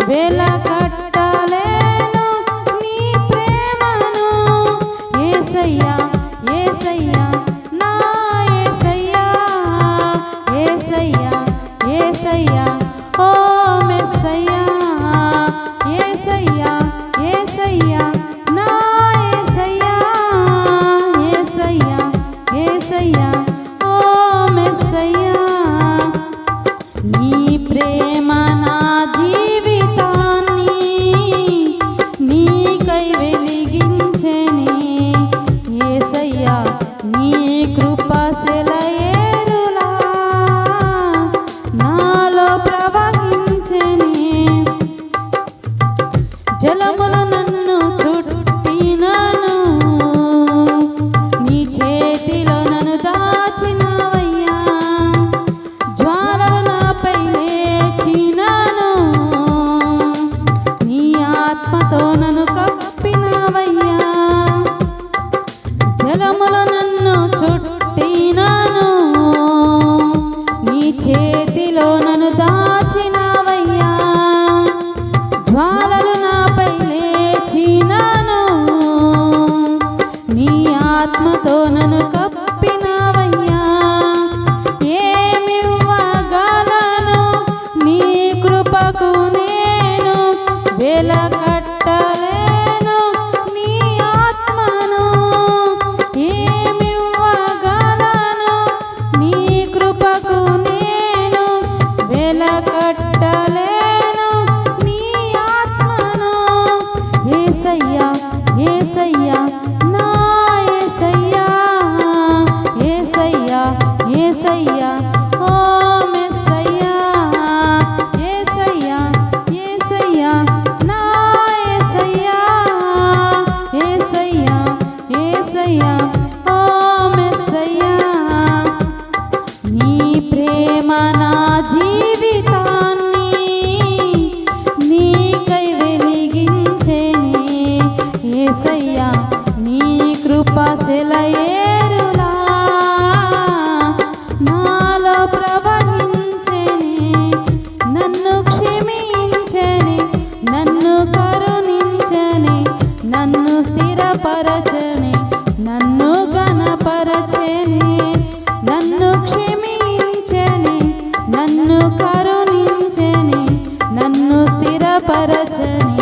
వెలకట్టలేను నీ ప్రేమను యేసయ్యా యేసయ్యా నా యేసయ్యా యేసయ్యా యేసయ్యా ఓ మెస్సయ్యా యేసయ్యా యేసయ్యా నా యేసయ్యా యేసయ్యా యేసయ్యా ఓ మెస్సయ్యా నీ ప్రేమ నా జీవితాన్ని నీకై వెలిగించెనే యేసయ్యా నీ కృప సెలయేరులా నాలో ప్రవహించెనే జలములు నన్ను చుట్టినను నీ చేతిలో నన్ను దాచినవయ్యా జ్వాలలు నాపై లేచినను నీ ఆత్మతో నన్ను కప్పినవయ్యా జలములు నన్ను చుట్టినను నీ చేతిలో నన్ను దాచినవయ్యా జ్వాలలు నాపై లేచినను నీ ఆత్మతో నన్ను కప్పినవయ్యా ఏమివ్వగలను నీ కృపకు నేను వెలకట్టలేను నీ ఆత్మను ఏమివ్వగలను నీ కృపకు నేను వెలకట్టలేను నీ ఆత్మను యేసయ్యా యేసయ్యా నా యేసయ్యా యేసయ్యా యేసయ్యా ఓ మెస్సయ్యా యేసయ్యా యేసయ్యా నా యేసయ్యా యేసయ్యా యేసయ్యా ఓ మెస్సయ్యా నీ ప్రేమ నా జీవితాన్ని నీకై వెలిగించెనే యేసయ్యా నీ కృప సెలయేరులా నాలో ప్రవహించెనే నన్ను క్షమించెనే నన్ను కరుణించెనే నన్ను స్థిరపరచెనే నన్ను ఘనపరచెనే నన్ను క్షమించెనే నన్ను కరుణించెనే నన్ను స్థిరపరచెనే